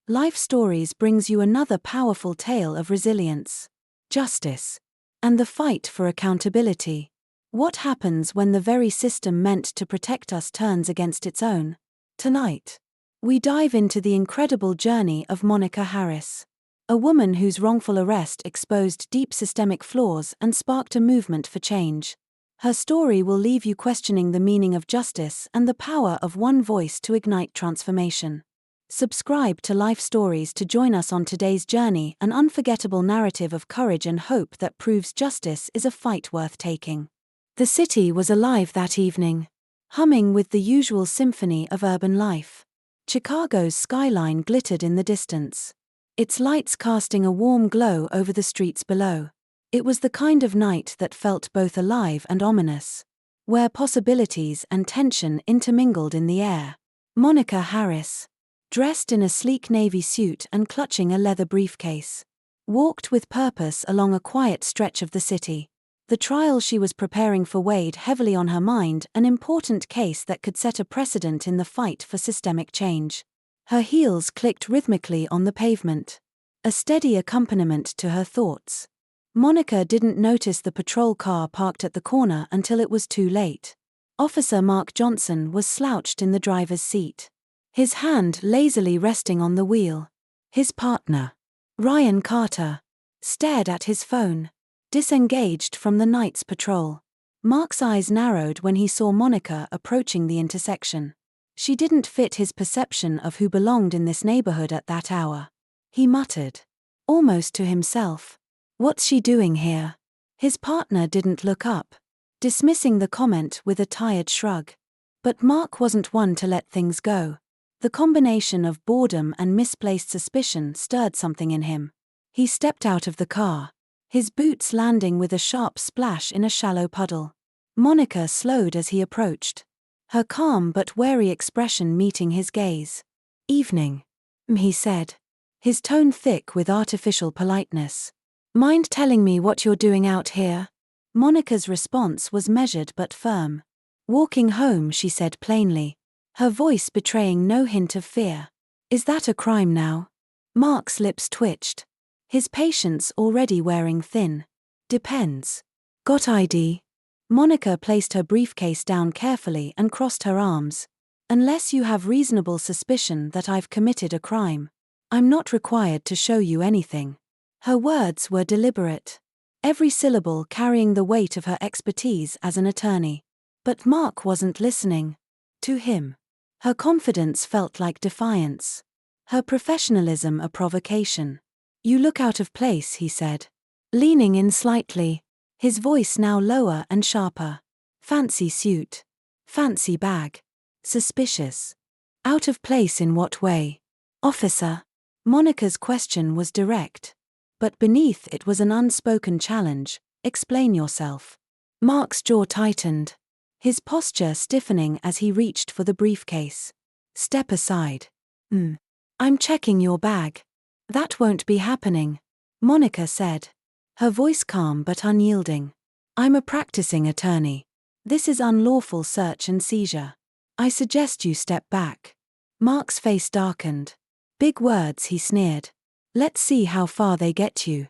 Life Stories brings you another powerful tale of resilience, justice, and the fight for accountability. What happens when the very system meant to protect us turns against its own? Tonight, we dive into the incredible journey of Monica Harris, a woman whose wrongful arrest exposed deep systemic flaws and sparked a movement for change. Her story will leave you questioning the meaning of justice and the power of one voice to ignite transformation. Subscribe to Life Stories to join us on today's journey, an unforgettable narrative of courage and hope that proves justice is a fight worth taking. The city was alive that evening, humming with the usual symphony of urban life. Chicago's skyline glittered in the distance, its lights casting a warm glow over the streets below. It was the kind of night that felt both alive and ominous, where possibilities and tension intermingled in the air. Monica Harris, dressed in a sleek navy suit and clutching a leather briefcase, walked with purpose along a quiet stretch of the city. The trial she was preparing for weighed heavily on her mind, an important case that could set a precedent in the fight for systemic change. Her heels clicked rhythmically on the pavement, a steady accompaniment to her thoughts. Monica didn't notice the patrol car parked at the corner until it was too late. Officer Mark Johnson was slouched in the driver's seat, his hand lazily resting on the wheel. His partner, Ryan Carter, stared at his phone, disengaged from the night's patrol. Mark's eyes narrowed when he saw Monica approaching the intersection. She didn't fit his perception of who belonged in this neighborhood at that hour. He muttered, almost to himself, "What's she doing here?" His partner didn't look up, dismissing the comment with a tired shrug. But Mark wasn't one to let things go. The combination of boredom and misplaced suspicion stirred something in him. He stepped out of the car, his boots landing with a sharp splash in a shallow puddle. Monica slowed as he approached, her calm but wary expression meeting his gaze. "Evening," he said, his tone thick with artificial politeness. "Mind telling me what you're doing out here?" Monica's response was measured but firm. "Walking home," she said plainly, her voice betraying no hint of fear. "Is that a crime now?" Mark's lips twitched, his patience already wearing thin. "Depends. Got ID?" Monica placed her briefcase down carefully and crossed her arms. "Unless you have reasonable suspicion that I've committed a crime, I'm not required to show you anything." Her words were deliberate, every syllable carrying the weight of her expertise as an attorney. But Mark wasn't listening. To him, her confidence felt like defiance, her professionalism a provocation. "You look out of place," he said, leaning in slightly, his voice now lower and sharper. "Fancy suit. Fancy bag. Suspicious." "Out of place in what way, officer?" Monica's question was direct, but beneath it was an unspoken challenge. "Explain yourself." Mark's jaw tightened, his posture stiffening as he reached for the briefcase. "Step aside." "I'm checking your bag." "That won't be happening," Monica said, her voice calm but unyielding. "I'm a practicing attorney. This is unlawful search and seizure. I suggest you step back." Mark's face darkened. "Big words," he sneered. "Let's see how far they get you."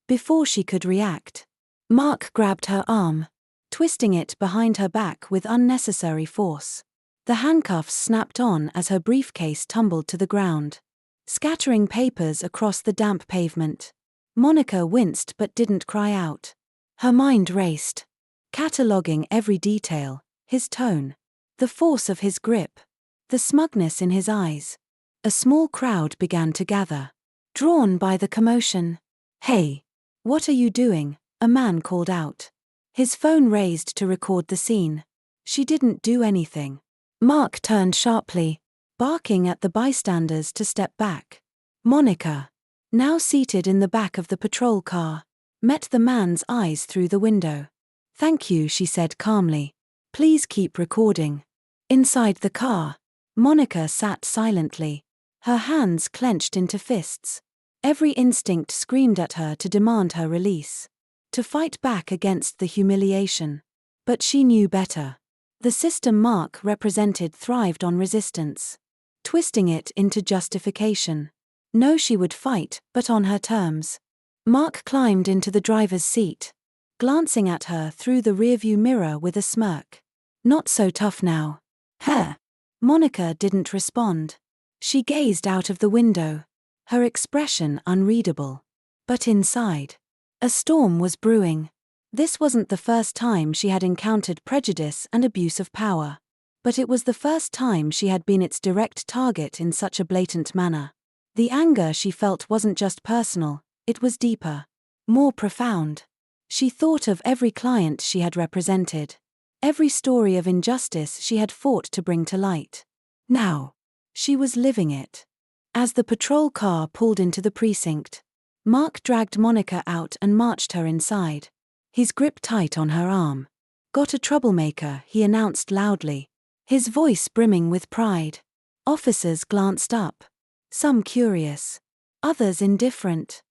Before she could react, Mark grabbed her arm, twisting it behind her back with unnecessary force. The handcuffs snapped on as her briefcase tumbled to the ground, scattering papers across the damp pavement. Monica winced but didn't cry out. Her mind raced, cataloging every detail, his tone, the force of his grip, the smugness in his eyes. A small crowd began to gather, drawn by the commotion. "Hey, what are you doing?" a man called out, his phone raised to record the scene. "She didn't do anything." Mark turned sharply, barking at the bystanders to step back. Monica, now seated in the back of the patrol car, met the man's eyes through the window. "Thank you," she said calmly. "Please keep recording." Inside the car, Monica sat silently, her hands clenched into fists. Every instinct screamed at her to demand her release, to fight back against the humiliation. But she knew better. The system Mark represented thrived on resistance, twisting it into justification. No, she would fight, but on her terms. Mark climbed into the driver's seat, glancing at her through the rearview mirror with a smirk. Not so tough now. Huh. Monica didn't respond. She gazed out of the window, her expression unreadable. But inside, a storm was brewing. This wasn't the first time she had encountered prejudice and abuse of power. But it was the first time she had been its direct target in such a blatant manner. The anger she felt wasn't just personal, it was deeper, more profound. She thought of every client she had represented, every story of injustice she had fought to bring to light. Now, she was living it. As the patrol car pulled into the precinct, Mark dragged Monica out and marched her inside, his grip tight on her arm. "Got a troublemaker," he announced loudly, his voice brimming with pride. Officers glanced up, some curious, others indifferent.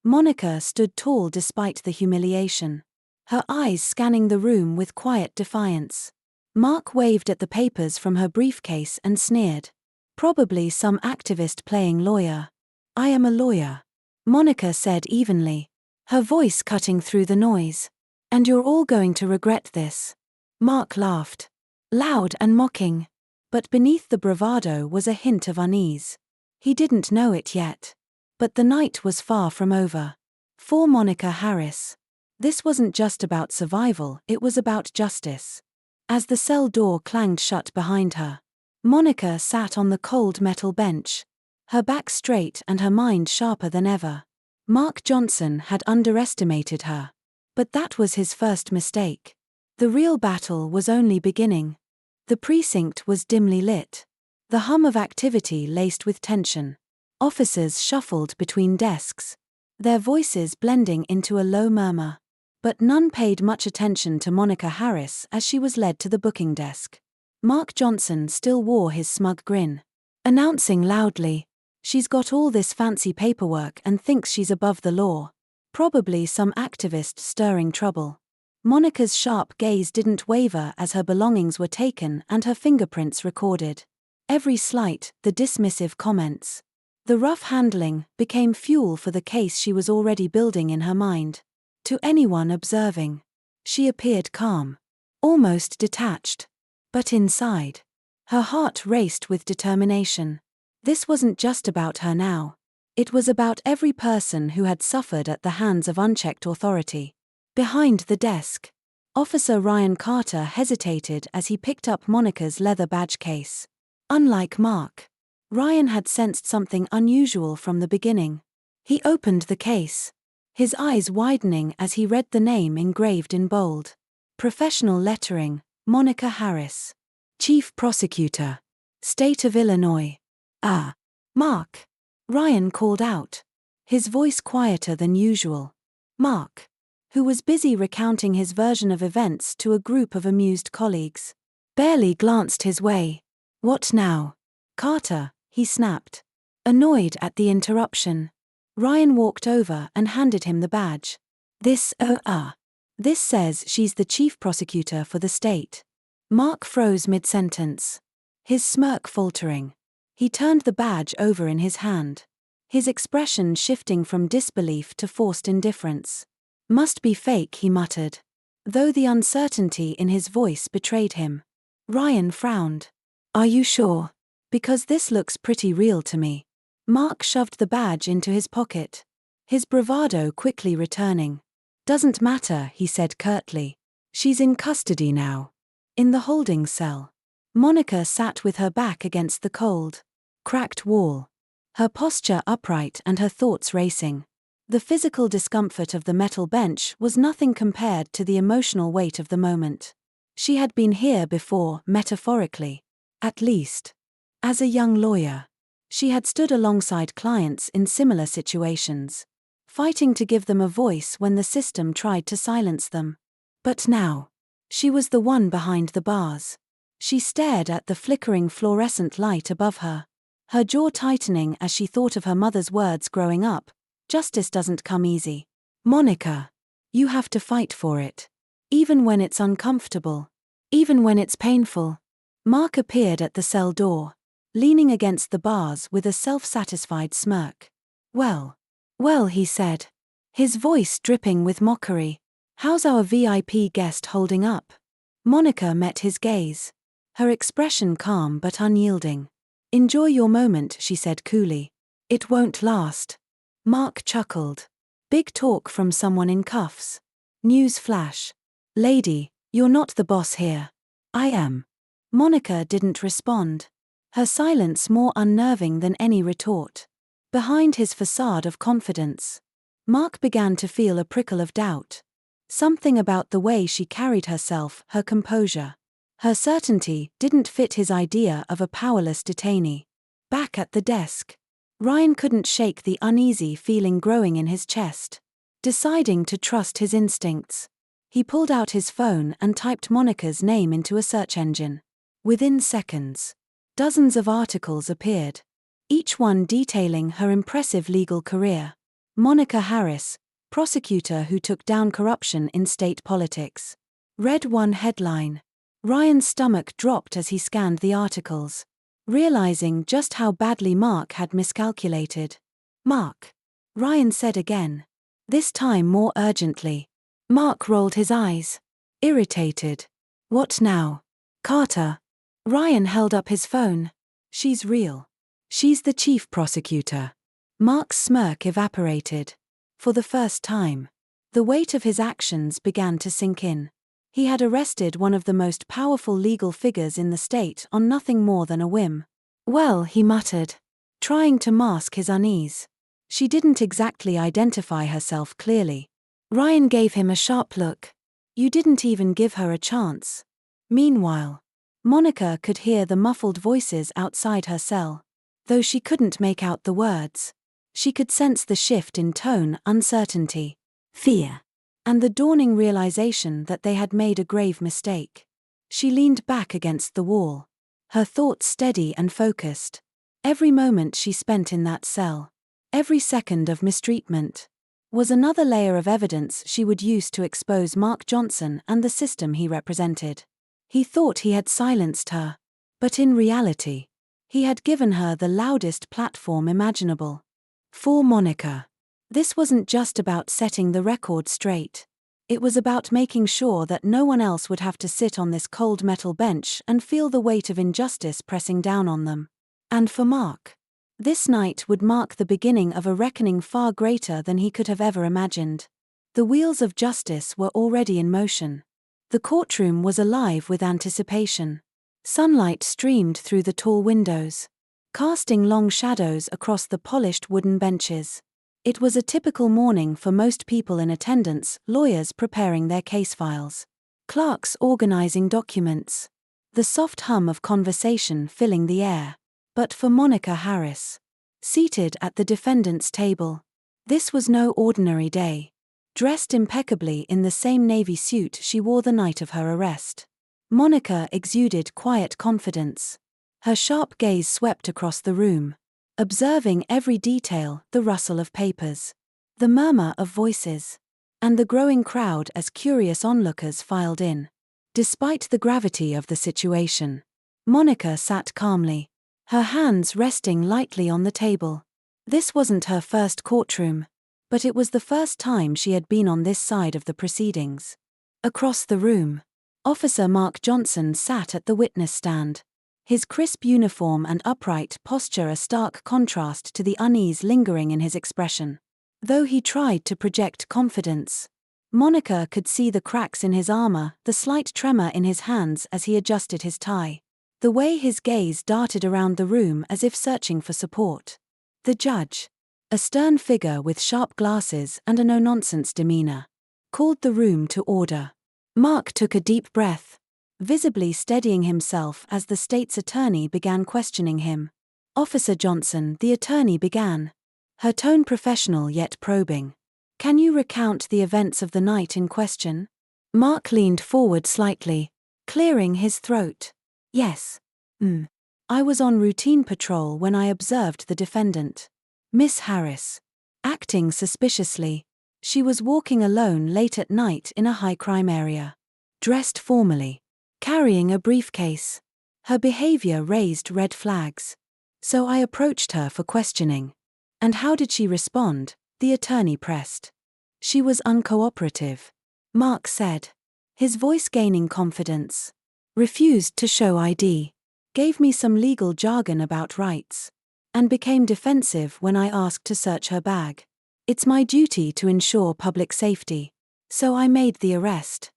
Monica stood tall despite the humiliation, her eyes scanning the room with quiet defiance. Mark waved at the papers from her briefcase and sneered. "Probably some activist playing lawyer." "I am a lawyer," Monica said evenly, her voice cutting through the noise. "And you're all going to regret this." Mark laughed, loud and mocking. But beneath the bravado was a hint of unease. He didn't know it yet. But the night was far from over. For Monica Harris, this wasn't just about survival, it was about justice. As the cell door clanged shut behind her, Monica sat on the cold metal bench, her back straight and her mind sharper than ever. Mark Johnson had underestimated her. But that was his first mistake. The real battle was only beginning. The precinct was dimly lit, the hum of activity laced with tension. Officers shuffled between desks, their voices blending into a low murmur. But none paid much attention to Monica Harris as she was led to the booking desk. Mark Johnson still wore his smug grin, announcing loudly, "She's got all this fancy paperwork and thinks she's above the law. Probably some activist stirring trouble." Monica's sharp gaze didn't waver as her belongings were taken and her fingerprints recorded. Every slight, the dismissive comments, the rough handling, became fuel for the case she was already building in her mind. To anyone observing, she appeared calm, almost detached. But inside, her heart raced with determination. This wasn't just about her now. It was about every person who had suffered at the hands of unchecked authority. Behind the desk, Officer Ryan Carter hesitated as he picked up Monica's leather badge case. Unlike Mark, Ryan had sensed something unusual from the beginning. He opened the case, his eyes widening as he read the name engraved in bold. Professional lettering, Monica Harris. Chief Prosecutor. State of Illinois. "Ah, Mark," Ryan called out, his voice quieter than usual. Mark, who was busy recounting his version of events to a group of amused colleagues, barely glanced his way. "What now?" "Carter," he snapped, annoyed at the interruption. Ryan walked over and handed him the badge. This says she's the chief prosecutor for the state." Mark froze mid-sentence, his smirk faltering. He turned the badge over in his hand, his expression shifting from disbelief to forced indifference. "Must be fake," he muttered, though the uncertainty in his voice betrayed him. Ryan frowned. "Are you sure? Because this looks pretty real to me." Mark shoved the badge into his pocket, his bravado quickly returning. "Doesn't matter," he said curtly. "She's in custody now." In the holding cell, Monica sat with her back against the cold, cracked wall, her posture upright and her thoughts racing. The physical discomfort of the metal bench was nothing compared to the emotional weight of the moment. She had been here before, metaphorically, at least. As a young lawyer, she had stood alongside clients in similar situations, fighting to give them a voice when the system tried to silence them. But now, she was the one behind the bars. She stared at the flickering fluorescent light above her, her jaw tightening as she thought of her mother's words growing up. "Justice doesn't come easy. Monica, you have to fight for it. Even when it's uncomfortable. Even when it's painful." Mark appeared at the cell door, leaning against the bars with a self-satisfied smirk. Well, well, he said, his voice dripping with mockery. How's our VIP guest holding up? Monica met his gaze, her expression calm but unyielding. Enjoy your moment, she said coolly. It won't last. Mark chuckled. Big talk from someone in cuffs. News flash. Lady, you're not the boss here. I am. Monica didn't respond, her silence more unnerving than any retort. Behind his facade of confidence, Mark began to feel a prickle of doubt. Something about the way she carried herself, her composure, her certainty, didn't fit his idea of a powerless detainee. Back at the desk, Ryan couldn't shake the uneasy feeling growing in his chest. Deciding to trust his instincts, he pulled out his phone and typed Monica's name into a search engine. Within seconds, dozens of articles appeared, each one detailing her impressive legal career. Monica Harris, prosecutor who took down corruption in state politics. Read one headline. Ryan's stomach dropped as he scanned the articles, realizing just how badly Mark had miscalculated. Mark, Ryan said again, this time more urgently. Mark rolled his eyes, irritated. What now? Carter. Ryan held up his phone. She's real. She's the chief prosecutor. Mark's smirk evaporated. For the first time, the weight of his actions began to sink in. He had arrested one of the most powerful legal figures in the state on nothing more than a whim. Well, he muttered, trying to mask his unease. She didn't exactly identify herself clearly. Ryan gave him a sharp look. You didn't even give her a chance. Meanwhile, Monica could hear the muffled voices outside her cell. Though she couldn't make out the words, she could sense the shift in tone, uncertainty, fear, and the dawning realization that they had made a grave mistake. She leaned back against the wall, her thoughts steady and focused. Every moment she spent in that cell, every second of mistreatment, was another layer of evidence she would use to expose Mark Johnson and the system he represented. He thought he had silenced her, but in reality, he had given her the loudest platform imaginable. For Monica, this wasn't just about setting the record straight. It was about making sure that no one else would have to sit on this cold metal bench and feel the weight of injustice pressing down on them. And for Mark, this night would mark the beginning of a reckoning far greater than he could have ever imagined. The wheels of justice were already in motion. The courtroom was alive with anticipation. Sunlight streamed through the tall windows, casting long shadows across the polished wooden benches. It was a typical morning for most people in attendance, lawyers preparing their case files, clerks organizing documents, the soft hum of conversation filling the air. But for Monica Harris, seated at the defendant's table, this was no ordinary day. Dressed impeccably in the same navy suit she wore the night of her arrest, Monica exuded quiet confidence. Her sharp gaze swept across the room, observing every detail, the rustle of papers, the murmur of voices, and the growing crowd as curious onlookers filed in. Despite the gravity of the situation, Monica sat calmly, her hands resting lightly on the table. This wasn't her first courtroom, but it was the first time she had been on this side of the proceedings. Across the room, Officer Mark Johnson sat at the witness stand, his crisp uniform and upright posture a stark contrast to the unease lingering in his expression. Though he tried to project confidence, Monica could see the cracks in his armor, the slight tremor in his hands as he adjusted his tie, the way his gaze darted around the room as if searching for support. The judge, a stern figure with sharp glasses and a no-nonsense demeanor, called the room to order. Mark took a deep breath, visibly steadying himself as the state's attorney began questioning him. Officer Johnson, the attorney began, her tone professional yet probing. Can you recount the events of the night in question? Mark leaned forward slightly, clearing his throat. Yes. I was on routine patrol when I observed the defendant, Miss Harris, acting suspiciously. She was walking alone late at night in a high-crime area, dressed formally, carrying a briefcase. Her behavior raised red flags. So I approached her for questioning. And how did she respond? The attorney pressed. She was uncooperative, Mark said, his voice gaining confidence. Refused to show ID. Gave me some legal jargon about rights. And became defensive when I asked to search her bag. It's my duty to ensure public safety. So I made the arrest.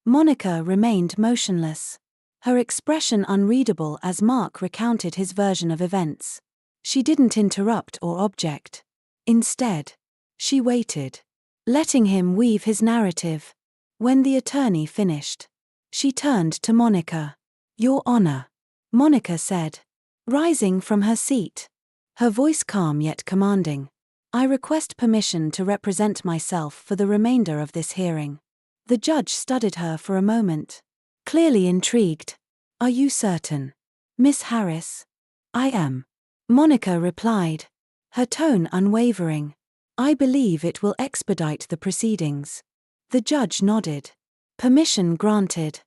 Monica remained motionless, her expression unreadable as Mark recounted his version of events. She didn't interrupt or object. Instead, she waited, letting him weave his narrative. When the attorney finished, she turned to Monica. "Your Honor," Monica said, rising from her seat, her voice calm yet commanding. "I request permission to represent myself for the remainder of this hearing." The judge studied her for a moment, clearly intrigued. "Are you certain, Miss Harris?" "I am," Monica replied, her tone unwavering. "I believe it will expedite the proceedings." The judge nodded. Permission granted.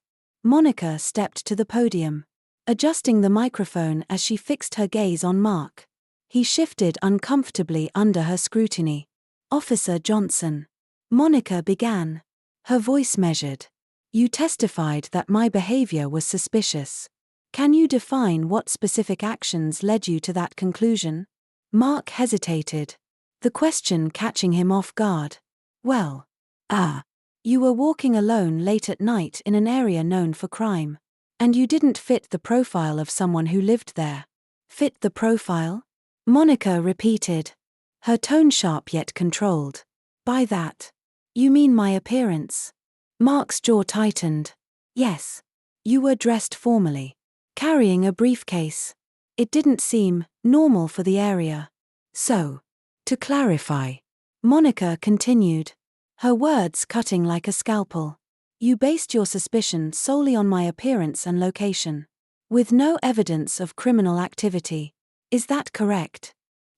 Monica stepped to the podium, adjusting the microphone as she fixed her gaze on Mark. He shifted uncomfortably under her scrutiny. "Officer Johnson," Monica began, her voice measured. "You testified that my behavior was suspicious. Can you define what specific actions led you to that conclusion?" Mark hesitated, the question catching him off guard. "Well, you were walking alone late at night in an area known for crime. And you didn't fit the profile of someone who lived there." "Fit the profile?" Monica repeated, her tone sharp yet controlled. "By that, you mean my appearance?" Mark's jaw tightened. "Yes. You were dressed formally, carrying a briefcase. It didn't seem normal for the area. So, to clarify," Monica continued, her words cutting like a scalpel, "you based your suspicion solely on my appearance and location, with no evidence of criminal activity. Is that correct?"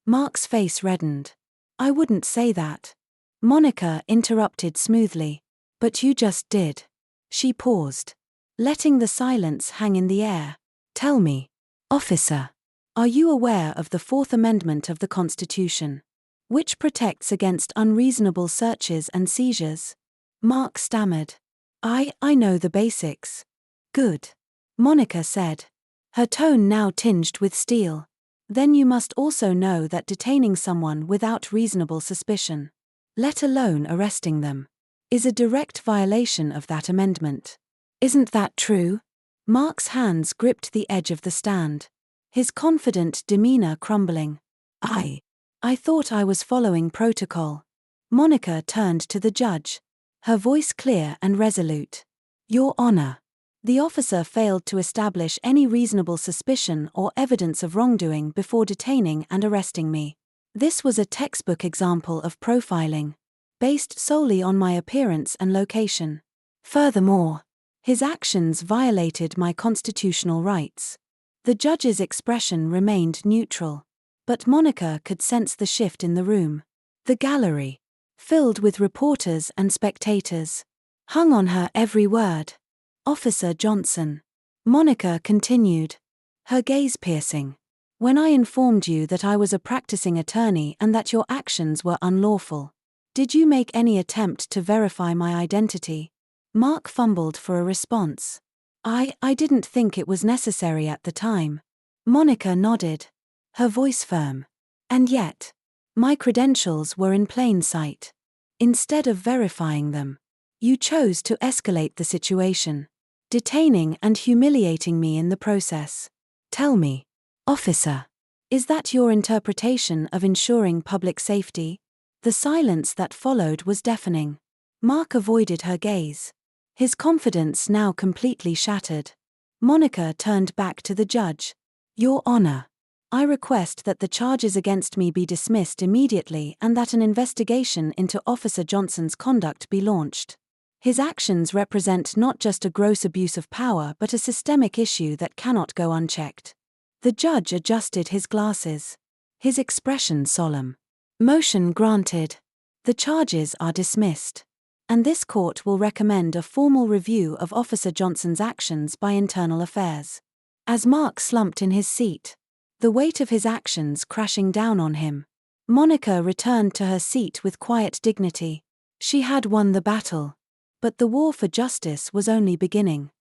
Mark's face reddened. "I wouldn't say that," Monica interrupted smoothly. "But you just did." She paused, letting the silence hang in the air. "Tell me, officer, are you aware of the Fourth Amendment of the Constitution, which protects against unreasonable searches and seizures?" Mark stammered. I know the basics." "Good," Monica said, her tone now tinged with steel. "Then you must also know that detaining someone without reasonable suspicion, let alone arresting them, is a direct violation of that amendment. Isn't that true?" Mark's hands gripped the edge of the stand, his confident demeanor crumbling. I thought I was following protocol." Monica turned to the judge, her voice clear and resolute. "Your Honor, the officer failed to establish any reasonable suspicion or evidence of wrongdoing before detaining and arresting me. This was a textbook example of profiling, based solely on my appearance and location. Furthermore, his actions violated my constitutional rights." The judge's expression remained neutral, but Monica could sense the shift in the room. The gallery, filled with reporters and spectators, hung on her every word. "Officer Johnson," Monica continued, her gaze piercing, "when I informed you that I was a practicing attorney and that your actions were unlawful, did you make any attempt to verify my identity?" Mark fumbled for a response. I didn't think it was necessary at the time." Monica nodded, her voice firm. "And yet, my credentials were in plain sight. Instead of verifying them, you chose to escalate the situation, detaining and humiliating me in the process. Tell me, officer, is that your interpretation of ensuring public safety?" The silence that followed was deafening. Mark avoided her gaze, his confidence now completely shattered. Monica turned back to the judge. "Your Honor, I request that the charges against me be dismissed immediately and that an investigation into Officer Johnson's conduct be launched. His actions represent not just a gross abuse of power but a systemic issue that cannot go unchecked." The judge adjusted his glasses, his expression solemn. "Motion granted. The charges are dismissed, and this court will recommend a formal review of Officer Johnson's actions by Internal Affairs." As Mark slumped in his seat, the weight of his actions crashing down on him, Monica returned to her seat with quiet dignity. She had won the battle. But the war for justice was only beginning.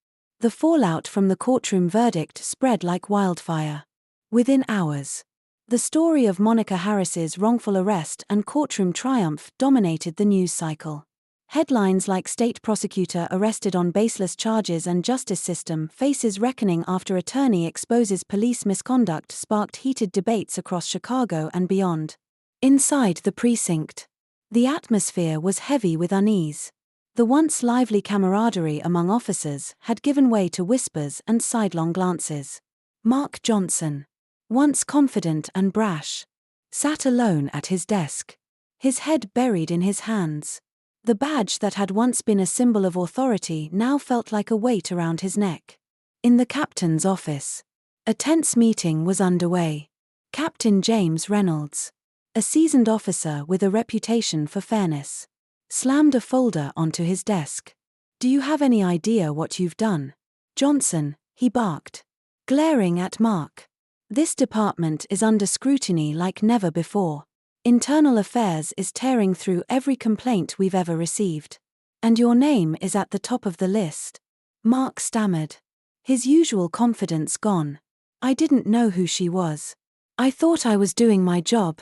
The fallout from the courtroom verdict spread like wildfire. Within hours, the story of Monica Harris's wrongful arrest and courtroom triumph dominated the news cycle. Headlines like "State Prosecutor Arrested on Baseless Charges" and "Justice System Faces Reckoning After Attorney Exposes Police Misconduct" sparked heated debates across Chicago and beyond. Inside the precinct, the atmosphere was heavy with unease. The once lively camaraderie among officers had given way to whispers and sidelong glances. Mark Johnson, once confident and brash, sat alone at his desk, his head buried in his hands. The badge that had once been a symbol of authority now felt like a weight around his neck. In the captain's office, a tense meeting was underway. Captain James Reynolds, a seasoned officer with a reputation for fairness, slammed a folder onto his desk. "Do you have any idea what you've done, Johnson?" he barked, glaring at Mark. "This department is under scrutiny like never before. Internal Affairs is tearing through every complaint we've ever received. And your name is at the top of the list." Mark stammered, his usual confidence gone. "I didn't know who she was. I thought I was doing my job."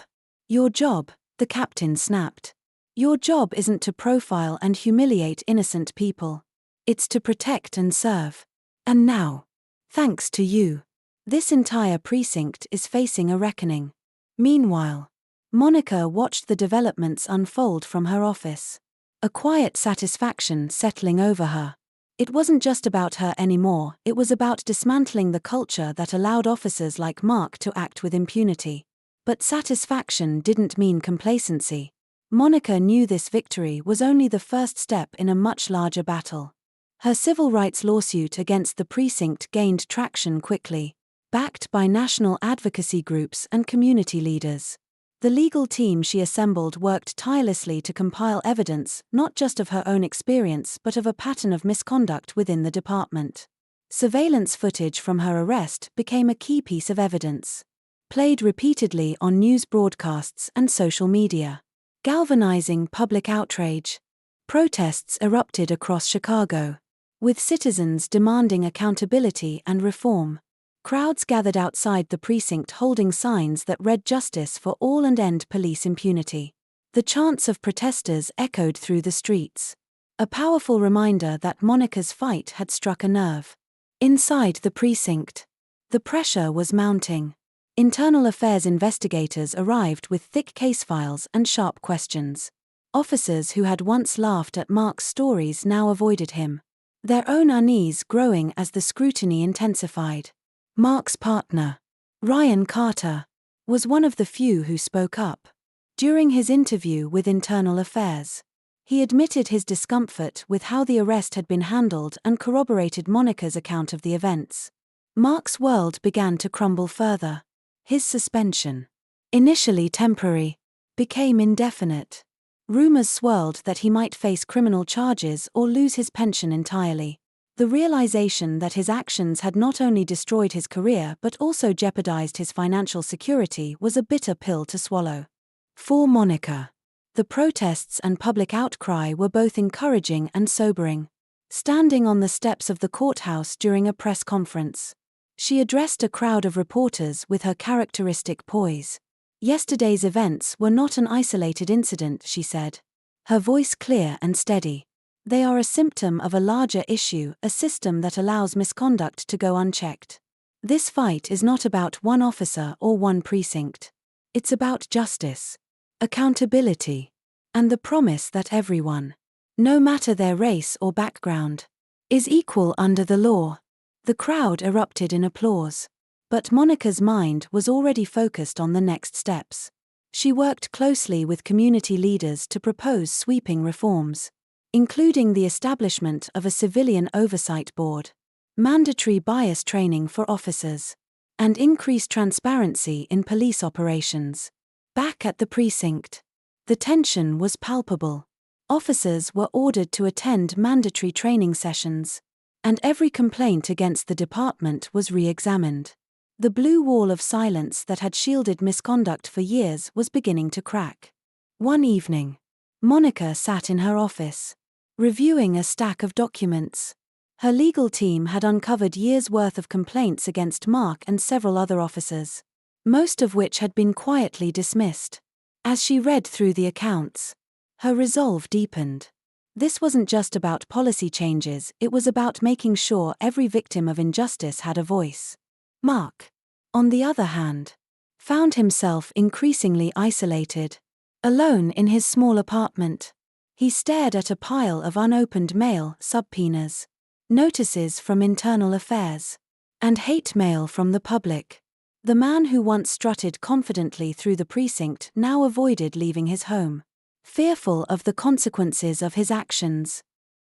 "Your job," the captain snapped. "Your job isn't to profile and humiliate innocent people. It's to protect and serve. And now, thanks to you, this entire precinct is facing a reckoning." Meanwhile, Monica watched the developments unfold from her office, a quiet satisfaction settling over her. It wasn't just about her anymore, it was about dismantling the culture that allowed officers like Mark to act with impunity. But satisfaction didn't mean complacency. Monica knew this victory was only the first step in a much larger battle. Her civil rights lawsuit against the precinct gained traction quickly, backed by national advocacy groups and community leaders. The legal team she assembled worked tirelessly to compile evidence not just of her own experience but of a pattern of misconduct within the department. Surveillance footage from her arrest became a key piece of evidence, played repeatedly on news broadcasts and social media, galvanizing public outrage. Protests erupted across Chicago, with citizens demanding accountability and reform. Crowds gathered outside the precinct holding signs that read "Justice for all" and "End police impunity." The chants of protesters echoed through the streets, a powerful reminder that Monica's fight had struck a nerve. Inside the precinct, the pressure was mounting. Internal Affairs investigators arrived with thick case files and sharp questions. Officers who had once laughed at Mark's stories now avoided him, their own unease growing as the scrutiny intensified. Mark's partner, Ryan Carter, was one of the few who spoke up. During his interview with Internal Affairs, he admitted his discomfort with how the arrest had been handled and corroborated Monica's account of the events. Mark's world began to crumble further. His suspension, initially temporary, became indefinite. Rumors swirled that he might face criminal charges or lose his pension entirely. The realization that his actions had not only destroyed his career but also jeopardized his financial security was a bitter pill to swallow. For Monica, the protests and public outcry were both encouraging and sobering. Standing on the steps of the courthouse during a press conference, she addressed a crowd of reporters with her characteristic poise. "Yesterday's events were not an isolated incident," she said, her voice clear and steady. "They are a symptom of a larger issue, a system that allows misconduct to go unchecked. This fight is not about one officer or one precinct. It's about justice, accountability, and the promise that everyone, no matter their race or background, is equal under the law." The crowd erupted in applause. But Monica's mind was already focused on the next steps. She worked closely with community leaders to propose sweeping reforms, including the establishment of a civilian oversight board, mandatory bias training for officers, and increased transparency in police operations. Back at the precinct, the tension was palpable. Officers were ordered to attend mandatory training sessions, and every complaint against the department was re-examined. The blue wall of silence that had shielded misconduct for years was beginning to crack. One evening, Monica sat in her office, reviewing a stack of documents. Her legal team had uncovered years' worth of complaints against Mark and several other officers, most of which had been quietly dismissed. As she read through the accounts, her resolve deepened. This wasn't just about policy changes, it was about making sure every victim of injustice had a voice. Mark, on the other hand, found himself increasingly isolated. Alone in his small apartment, he stared at a pile of unopened mail, subpoenas, notices from internal affairs, and hate mail from the public. The man who once strutted confidently through the precinct now avoided leaving his home, fearful of the consequences of his actions.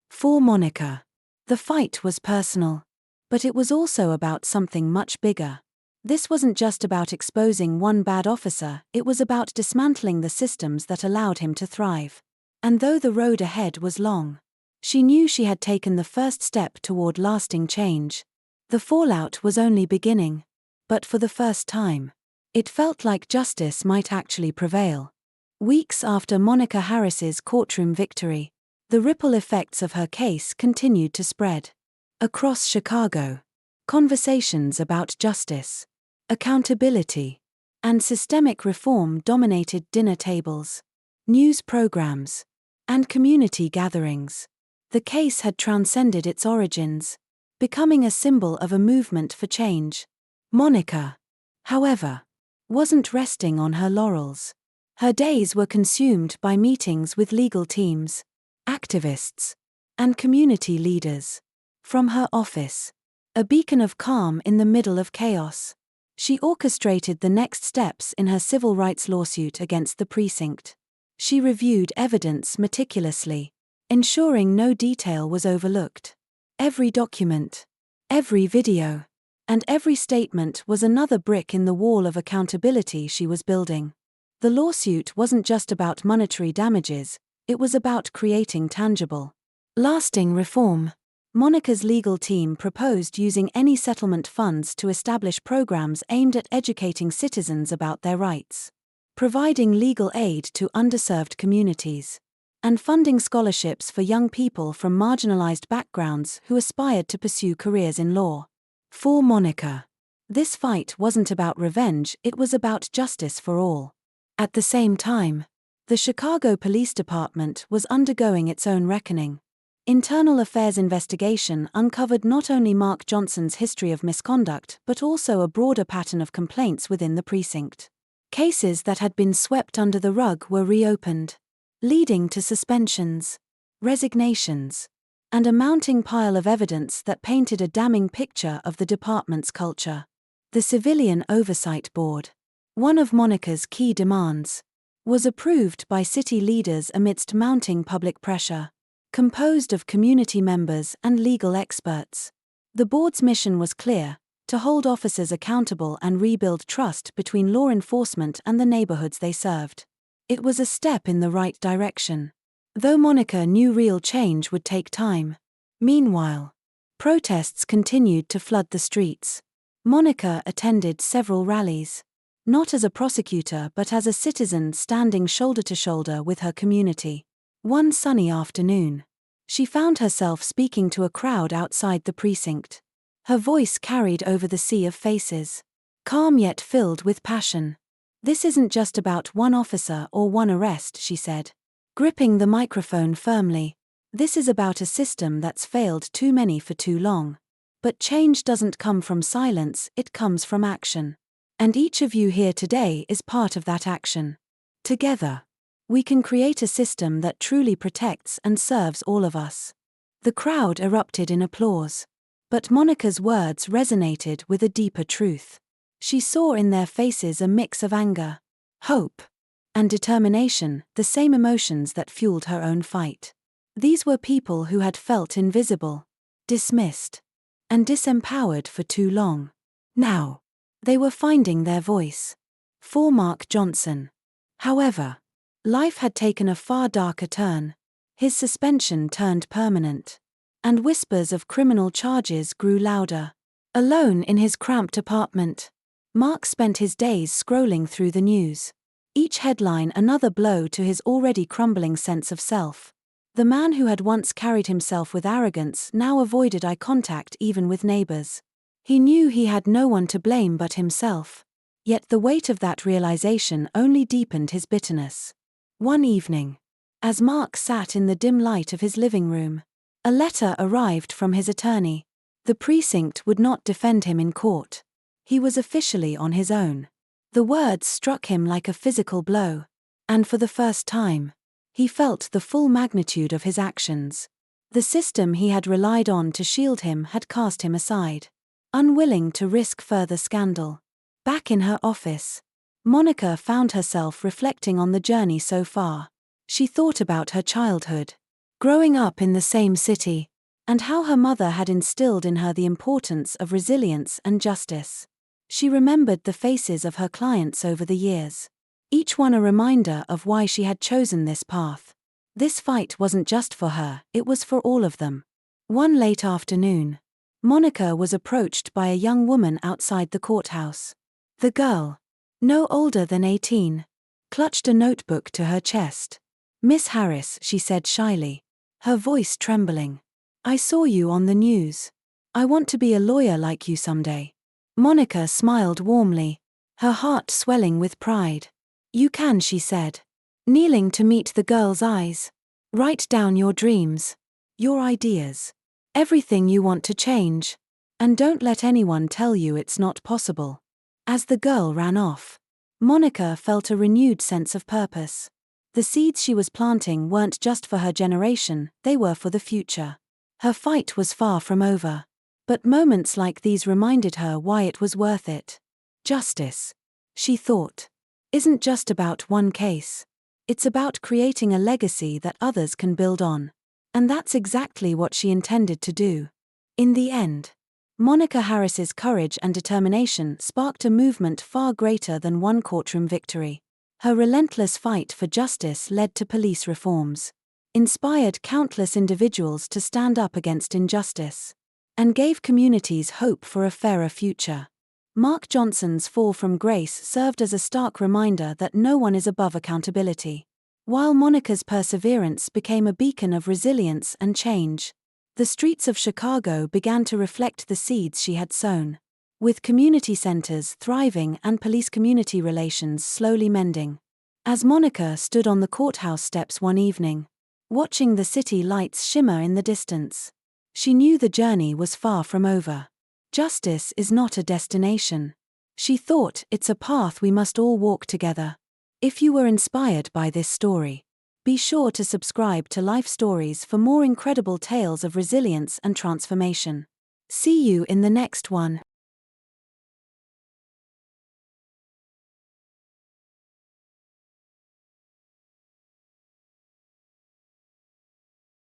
For Monica, the fight was personal, but it was also about something much bigger. This wasn't just about exposing one bad officer, it was about dismantling the systems that allowed him to thrive. And though the road ahead was long, she knew she had taken the first step toward lasting change. The fallout was only beginning, but for the first time, it felt like justice might actually prevail. Weeks after Monica Harris's courtroom victory, the ripple effects of her case continued to spread. Across Chicago, conversations about justice, accountability, and systemic reform dominated dinner tables, news programs, and community gatherings. The case had transcended its origins, becoming a symbol of a movement for change. Monica, however, wasn't resting on her laurels. Her days were consumed by meetings with legal teams, activists, and community leaders. From her office, a beacon of calm in the middle of chaos, she orchestrated the next steps in her civil rights lawsuit against the precinct. She reviewed evidence meticulously, ensuring no detail was overlooked. Every document, every video, and every statement was another brick in the wall of accountability she was building. The lawsuit wasn't just about monetary damages, it was about creating tangible, lasting reform. Monica's legal team proposed using any settlement funds to establish programs aimed at educating citizens about their rights, providing legal aid to underserved communities, and funding scholarships for young people from marginalized backgrounds who aspired to pursue careers in law. For Monica, this fight wasn't about revenge, it was about justice for all. At the same time, the Chicago Police Department was undergoing its own reckoning. Internal affairs investigation uncovered not only Mark Johnson's history of misconduct but also a broader pattern of complaints within the precinct. Cases that had been swept under the rug were reopened, leading to suspensions, resignations, and a mounting pile of evidence that painted a damning picture of the department's culture. The Civilian Oversight Board, one of Monica's key demands, was approved by city leaders amidst mounting public pressure. Composed of community members and legal experts, the board's mission was clear: to hold officers accountable and rebuild trust between law enforcement and the neighborhoods they served. It was a step in the right direction, though Monica knew real change would take time. Meanwhile, protests continued to flood the streets. Monica attended several rallies, not as a prosecutor but as a citizen standing shoulder to shoulder with her community. One sunny afternoon, she found herself speaking to a crowd outside the precinct. Her voice carried over the sea of faces, calm yet filled with passion. "This isn't just about one officer or one arrest," she said, gripping the microphone firmly. "This is about a system that's failed too many for too long. But change doesn't come from silence, it comes from action. And each of you here today is part of that action. Together, we can create a system that truly protects and serves all of us." The crowd erupted in applause. But Monica's words resonated with a deeper truth. She saw in their faces a mix of anger, hope, and determination, the same emotions that fueled her own fight. These were people who had felt invisible, dismissed, and disempowered for too long. Now, they were finding their voice. For Mark Johnson, however, life had taken a far darker turn. His suspension turned permanent, and whispers of criminal charges grew louder. Alone in his cramped apartment, Mark spent his days scrolling through the news. Each headline another blow to his already crumbling sense of self. The man who had once carried himself with arrogance now avoided eye contact even with neighbors. He knew he had no one to blame but himself. Yet the weight of that realization only deepened his bitterness. One evening, as Mark sat in the dim light of his living room, a letter arrived from his attorney. The precinct would not defend him in court. He was officially on his own. The words struck him like a physical blow, and for the first time, he felt the full magnitude of his actions. The system he had relied on to shield him had cast him aside, unwilling to risk further scandal. Back in her office, Monica found herself reflecting on the journey so far. She thought about her childhood, growing up in the same city, and how her mother had instilled in her the importance of resilience and justice. She remembered the faces of her clients over the years, each one a reminder of why she had chosen this path. This fight wasn't just for her, it was for all of them. One late afternoon, Monica was approached by a young woman outside the courthouse. The girl, no older than 18, clutched a notebook to her chest. "Miss Harris," she said shyly, her voice trembling. "I saw you on the news. I want to be a lawyer like you someday." Monica smiled warmly, her heart swelling with pride. "You can," she said, kneeling to meet the girl's eyes. "Write down your dreams, your ideas, everything you want to change, and don't let anyone tell you it's not possible." As the girl ran off, Monica felt a renewed sense of purpose. The seeds she was planting weren't just for her generation, they were for the future. Her fight was far from over. But moments like these reminded her why it was worth it. Justice, she thought, isn't just about one case. It's about creating a legacy that others can build on. And that's exactly what she intended to do. In the end, Monica Harris's courage and determination sparked a movement far greater than one courtroom victory. Her relentless fight for justice led to police reforms, inspired countless individuals to stand up against injustice, and gave communities hope for a fairer future. Mark Johnson's fall from grace served as a stark reminder that no one is above accountability. While Monica's perseverance became a beacon of resilience and change, the streets of Chicago began to reflect the seeds she had sown. With community centers thriving and police-community relations slowly mending. As Monica stood on the courthouse steps one evening, watching the city lights shimmer in the distance, she knew the journey was far from over. Justice is not a destination, she thought, it's a path we must all walk together. If you were inspired by this story, be sure to subscribe to Life Stories for more incredible tales of resilience and transformation. See you in the next one.